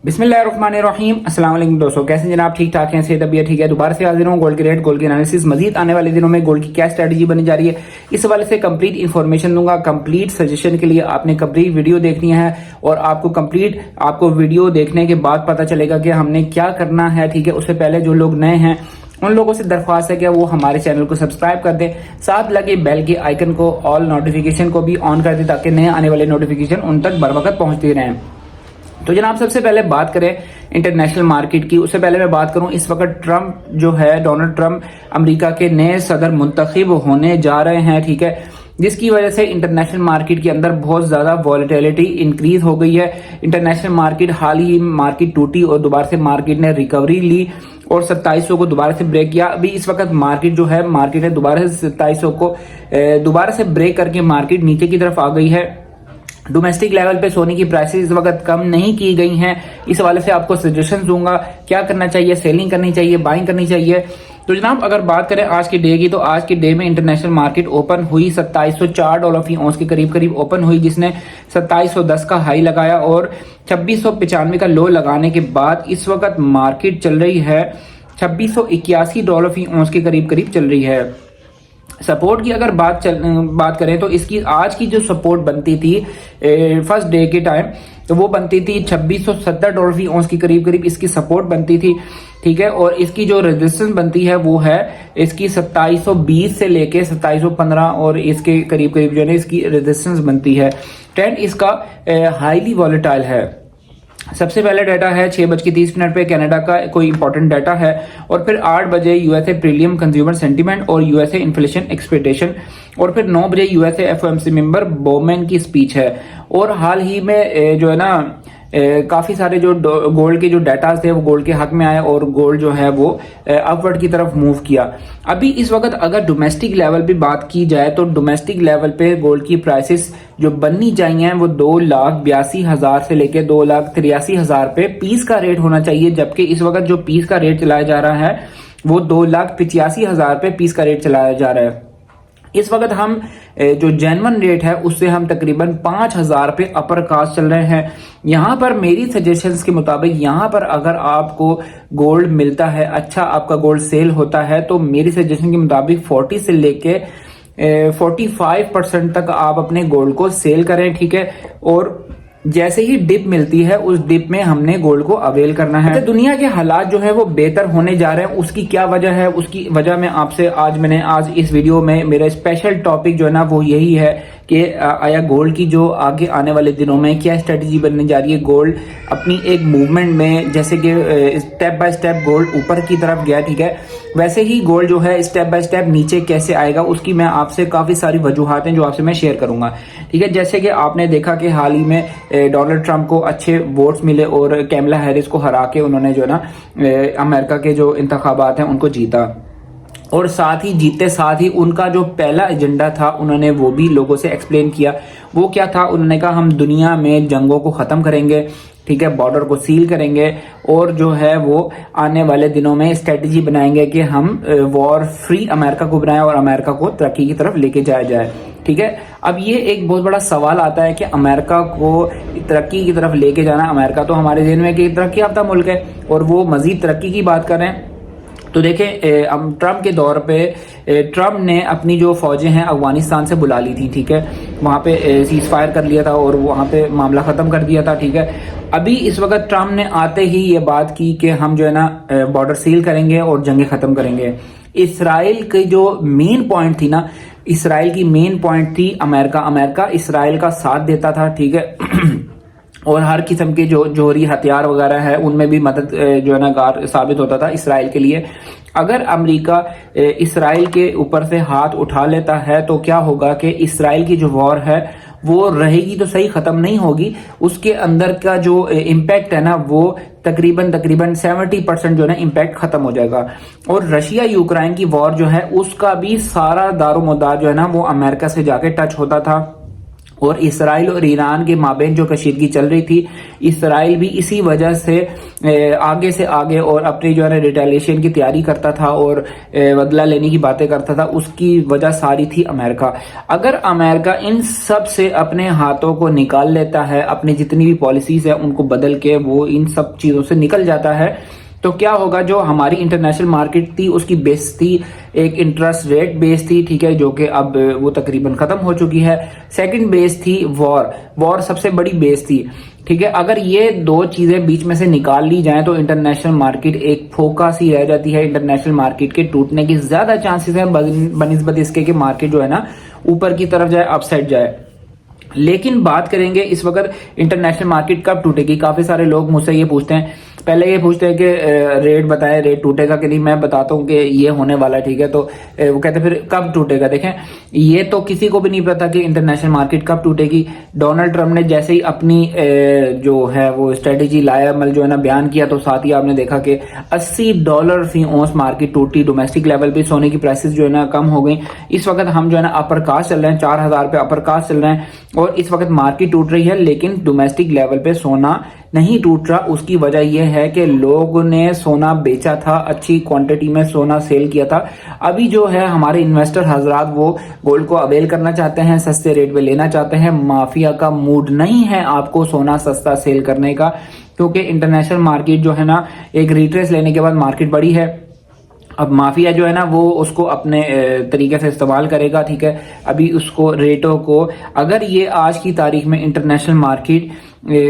बिस्मिल्लाहिर्रहमानिर्रहीम। अस्सलाम वालेकुम दोस्तों, कैसे हैं जनाब? ठीक ठाक हैं, सेहत तबीयत ठीक है? दोबारा से हाजिर हूँ गोल्ड के रेट, गोल्ड की एनालिसिस, मजीद आने वाले दिनों में गोल्ड की क्या स्ट्रेटजी बनी जा रही है, इस हवाले से कंप्लीट इन्फॉर्मेशन दूंगा। कंप्लीट सजेशन के लिए आपने कंप्लीट वीडियो देखनी है और आपको वीडियो देखने के बाद पता चलेगा कि हमने क्या करना है। ठीक है, उससे पहले जो लोग नए हैं उन लोगों से दरख्वास्त है कि वो हमारे चैनल को सब्सक्राइब कर दें, साथ लगे बेल के आइकन को, ऑल नोटिफिकेशन को भी ऑन कर दें ताकि नए आने वाले नोटिफिकेशन उन तक बर वक्त पहुंचते रहें। तो जनाब सबसे पहले बात करें इंटरनेशनल मार्केट की, उससे पहले मैं बात करूं इस वक्त ट्रंप जो है, डोनाल्ड ट्रंप अमेरिका के नए सदर मुंतखब होने जा रहे हैं। ठीक है, जिसकी वजह से इंटरनेशनल मार्केट के अंदर बहुत ज्यादा वॉलेटिलिटी इंक्रीज हो गई है। इंटरनेशनल मार्केट हाल ही मार्केट टूटी और दोबारा से मार्केट ने रिकवरी ली और 2700 को दोबारा से ब्रेक किया। अभी इस वक्त मार्केट है दोबारा से 2700 को दोबारा से ब्रेक करके मार्केट नीचे की तरफ आ गई है। डोमेस्टिक लेवल पे सोने की प्राइसेस इस वक्त कम नहीं की गई हैं। इस हवाले से आपको सजेशन दूंगा क्या करना चाहिए, सेलिंग करनी चाहिए, बाइंग करनी चाहिए। तो जनाब अगर बात करें आज के डे की, तो आज के डे में इंटरनेशनल मार्केट ओपन हुई $2704 फी औंस के करीब ओपन हुई, जिसने 2710 का हाई लगाया और 2695 का लो लगाने के बाद इस वक्त मार्केट चल रही है $2681 फी औंस के करीब चल रही है। सपोर्ट की अगर बात करें तो इसकी आज की जो सपोर्ट बनती थी फर्स्ट डे के टाइम, तो वो बनती थी $2670 फी औंस की करीब इसकी सपोर्ट बनती थी। ठीक है, और इसकी जो रेजिस्टेंस बनती है वो है इसकी 2720 से लेके 2715 और इसके करीब जो है ना इसकी रेजिस्टेंस बनती है। ट्रेंड इसका हाईली वॉलेटाइल है। सबसे पहले डाटा है 6:30 पे कनाडा का कोई इंपॉर्टेंट डाटा है और फिर 8 बजे यूएसए प्रीलियम कंज्यूमर सेंटीमेंट और यूएसए इन्फ्लेशन एक्सपेक्टेशन और फिर 9 बजे यूएसए एफओएमसी मेंबर बोमैन की स्पीच है। और हाल ही में जो है ना काफी सारे जो गोल्ड के जो डाटा थे वो गोल्ड के हक में आए और गोल्ड जो है वो अपवर्ड की तरफ मूव किया। अभी इस वक्त अगर डोमेस्टिक लेवल पे बात की जाए तो डोमेस्टिक लेवल पे गोल्ड की प्राइसेस जो बननी चाहिए वो 2,82,000 से लेके 2,83,000 पे पीस का रेट होना चाहिए, जबकि इस वक्त जो पीस का रेट चलाया जा रहा है वो 2,85,000 पे पीस का रेट चलाया जा रहा है। इस वक्त हम जो जेन्युइन रेट है उससे हम तकरीबन 5,000 पे अपर कास्ट चल रहे हैं। यहां पर मेरी सजेशंस के मुताबिक यहां पर अगर आपको गोल्ड मिलता है, अच्छा आपका गोल्ड सेल होता है, तो मेरी सजेशन के मुताबिक 40 से लेके 45% तक आप अपने गोल्ड को सेल करें। ठीक है, और जैसे ही डिप मिलती है उस डिप में हमने गोल्ड को अवेल करना है। तो दुनिया के हालात जो है वो बेहतर होने जा रहे हैं, उसकी क्या वजह है, उसकी वजह में आपसे आज इस वीडियो में मेरा स्पेशल टॉपिक जो है ना वो यही है कि आया गोल्ड की जो आगे आने वाले दिनों में क्या स्ट्रेटजी बनने जा रही है। गोल्ड अपनी एक मूवमेंट में जैसे कि स्टेप बाय स्टेप गोल्ड ऊपर की तरफ गया, ठीक है, वैसे ही गोल्ड जो है स्टेप बाय स्टेप नीचे कैसे आएगा उसकी मैं आपसे काफी सारी वजूहातें जो आपसे मैं शेयर करूंगा। ठीक है, जैसे कि आपने देखा कि हाल ही में डोनाल्ड ट्रंप को अच्छे वोट्स मिले और कैमला हैरिस को हरा के उन्होंने जो है ना अमेरिका के जो इंतखाबात हैं उनको जीता, और साथ ही जीतते साथ ही उनका जो पहला एजेंडा था उन्होंने वो भी लोगों से एक्सप्लेन किया। वो क्या था? उन्होंने कहा हम दुनिया में जंगों को खत्म करेंगे, ठीक है, बॉर्डर को सील करेंगे और जो है वो आने वाले दिनों में स्ट्रेटजी बनाएंगे कि हम वॉर फ्री अमेरिका को बनाएं और अमेरिका को तरक्की की तरफ लेके जाया जाए। ठीक है, अब ये एक बहुत बड़ा सवाल आता है कि अमेरिका को तरक्की की तरफ लेके जाना, अमेरिका तो हमारे ज़हन में कि तरक्की याफ्ता मुल्क है और वो मजीद तरक्की की बात कर रहे हैं। तो देखें ट्रंप के दौर पे ट्रंप ने अपनी जो फौजें हैं अफगानिस्तान से बुला ली थी। ठीक है, वहां पे सीज फायर कर लिया था और वहां पे मामला खत्म कर दिया था। ठीक है, अभी इस वक्त ट्रंप ने आते ही ये बात की कि हम जो है ना बॉर्डर सील करेंगे और जंगें खत्म करेंगे। इसराइल की जो मेन पॉइंट थी ना, इसराइल की मेन पॉइंट थी अमेरिका इसराइल का साथ देता था। ठीक है और हर किस्म के जो जोहरी हथियार वगैरह है उनमें भी मदद जो है ना गार साबित होता था इसराइल के लिए। अगर अमेरिका इसराइल के ऊपर से हाथ उठा लेता है तो क्या होगा कि इसराइल की जो वॉर है वो रहेगी तो सही, खत्म नहीं होगी, उसके अंदर का जो इम्पैक्ट है ना वो तकरीबन 70% जो है ना इम्पैक्ट खत्म हो जाएगा। और रशिया यूक्रेन की वॉर जो है उसका भी सारा दारोमदार जो है ना वो अमेरिका से जाके टच होता था और इसराइल और ईरान के माबेन जो कशीदगी चल रही थी, इसराइल भी इसी वजह से आगे से आगे और अपनी जो है ना रिटेलिएशन की तैयारी करता था और बदला लेने की बातें करता था। उसकी वजह सारी थी अमेरिका। अगर अमेरिका इन सब से अपने हाथों को निकाल लेता है, अपनी जितनी भी पॉलिसीज है उनको बदल के वो इन सब चीजों से निकल जाता है, तो क्या होगा, जो हमारी इंटरनेशनल मार्केट थी उसकी बेस थी एक इंटरेस्ट रेट बेस थी, ठीक है, जो कि अब वो तकरीबन खत्म हो चुकी है। सेकंड बेस थी वॉर सबसे बड़ी बेस थी, ठीक है। अगर ये दो चीजें बीच में से निकाल ली जाएं तो इंटरनेशनल मार्केट एक फोका सी रह जाती है। इंटरनेशनल मार्केट के टूटने की ज्यादा चांसेस हैं बनिस्बत इसके कि मार्केट जो है ना ऊपर की तरफ जाए, अपसाइड जाए। लेकिन बात करेंगे इस वक्त इंटरनेशनल मार्केट कब टूटेगी। काफी सारे लोग मुझसे ये पूछते हैं, पहले ये पूछते हैं कि रेट बताएं, रेट टूटेगा कि नहीं। मैं बताता हूँ कि ये होने वाला है, ठीक है। तो वो कहते हैं फिर कब टूटेगा। देखें, ये तो किसी को भी नहीं पता कि इंटरनेशनल मार्केट कब टूटेगी। डोनाल्ड ट्रंप ने जैसे ही अपनी जो है वो स्ट्रेटेजी लाया, मतलब जो है ना बयान किया, तो साथ ही आपने देखा कि $80 फी औंस मार्केट टूटी। डोमेस्टिक लेवल पे सोने की प्राइसेस जो है ना कम हो गई। इस वक्त हम जो है ना अपर कास्ट चल रहे हैं, 4000 पे अपर कास्ट चल रहे हैं और इस वक्त मार्केट टूट रही है, लेकिन डोमेस्टिक लेवल पे सोना नहीं टूट रहा। उसकी वजह यह है कि लोगों ने सोना बेचा था, अच्छी क्वांटिटी में सोना सेल किया था। अभी जो है हमारे इन्वेस्टर हजरात वो गोल्ड को अवेल करना चाहते हैं, सस्ते रेट पे लेना चाहते हैं। माफिया का मूड नहीं है आपको सोना सस्ता सेल करने का, क्योंकि इंटरनेशनल मार्केट जो है ना एक रिट्रेस लेने के बाद मार्केट बढ़ी है। अब माफिया जो है ना वो उसको अपने तरीके से इस्तेमाल करेगा, ठीक है। अभी उसको रेटों को, अगर ये आज की तारीख में इंटरनेशनल मार्केट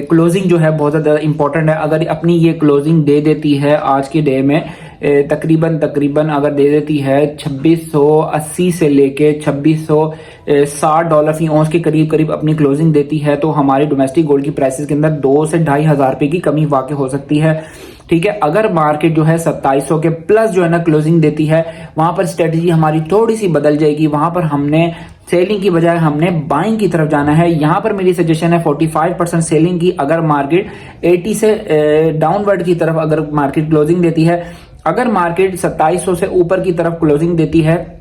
क्लोजिंग जो है बहुत ज्यादा इंपॉर्टेंट है, अगर अपनी ये क्लोजिंग दे देती है आज के डे में तकरीबन अगर दे देती है 2680 से लेके $2660 फी औंस के करीब करीब अपनी क्लोजिंग देती है, तो हमारे डोमेस्टिक गोल्ड की प्राइसेस के अंदर 2 से 2500 रुपए की कमी वाकई हो सकती है, ठीक है। अगर मार्केट जो है 2700 के प्लस जो है ना क्लोजिंग देती है, वहां पर स्ट्रेटेजी हमारी थोड़ी सी बदल जाएगी। वहां पर हमने सेलिंग की बजाय हमने बाइंग की तरफ जाना है। यहां पर मेरी सजेशन है 45% सेलिंग की। अगर मार्केट 80 से डाउनवर्ड की तरफ अगर मार्केट क्लोजिंग देती है, अगर मार्केट 2700 से ऊपर की तरफ क्लोजिंग देती है,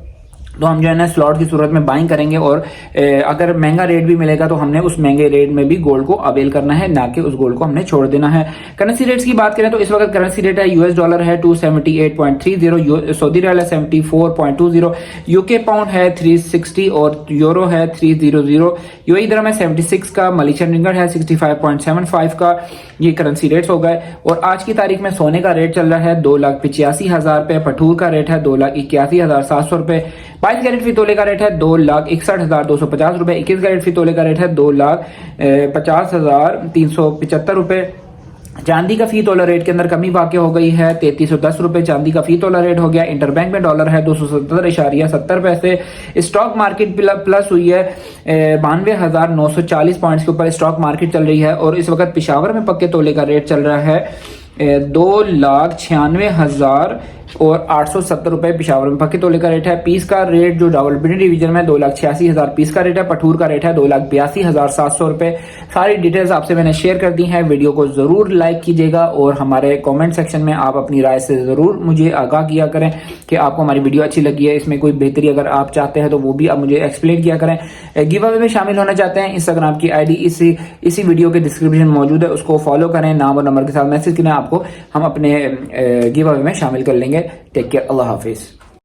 तो हम जो है ना स्लॉट की सूरत में बाइंग करेंगे और अगर महंगा रेट भी मिलेगा तो हमने उस महंगे रेट में भी गोल्ड को अवेल करना है, ना कि उस गोल्ड को हमने छोड़ देना है। करेंसी रेट्स की बात करें तो इस वक्त करेंसी रेट है यूएस डॉलर है 278.30, सऊदी रियाल है 74.20, यूके पाउंड है 360 और यूरो है 300, यूएई दिरहम है 76 का, मलेशियन रिंगट है 65.75 का। ये करेंसी रेट्स हो गए। और आज की तारीख में सोने का रेट चल रहा है 2,85,000 रुपए, पठूर का रेट है 2,81,700 रुपए, 22 कैरेट फी तोले का रेट है 2,61,250 रुपए, 21 कैरेट फी तोले का रेट है 2,50,375 रुपए। चांदी का फी तोला रेट के अंदर कमी वाकई हो गई है, 3310 रुपए चांदी का फी तोला रेट हो गया। इंटरबैंक में डॉलर है 270.70 पैसे। स्टॉक मार्केट प्लस हुई है 92,940 पॉइंट्स के ऊपर स्टॉक मार्केट चल रही है। और इस वक्त पिशावर में पक्के तोले का रेट चल रहा है 2,96,870 रुपए पिशावर में पक्के तोले का रेट है। पीस का रेट जो रावलपिंडी डिवीजन में 2,86,000 पीस का रेट है। पठूर का रेट है 2,82,700 रुपए। सारी डिटेल्स आपसे मैंने शेयर कर दी हैं। वीडियो को जरूर लाइक कीजिएगा और हमारे कमेंट सेक्शन में आप अपनी राय से जरूर मुझे आगाह किया करें कि आपको हमारी वीडियो अच्छी लगी है, इसमें कोई बेहतरी अगर आप चाहते हैं तो वो भी आप मुझे एक्सप्लेन किया करें। गिव अवे में शामिल होना चाहते हैं, इंस्टाग्राम की आईडी इसी वीडियो के डिस्क्रिप्शन में मौजूद है, उसको फॉलो करें, नाम और नंबर के साथ मैसेज करें, आपको हम अपने गिव अवे में शामिल कर लेंगे। टेक केयर, अल्लाह हाफिज।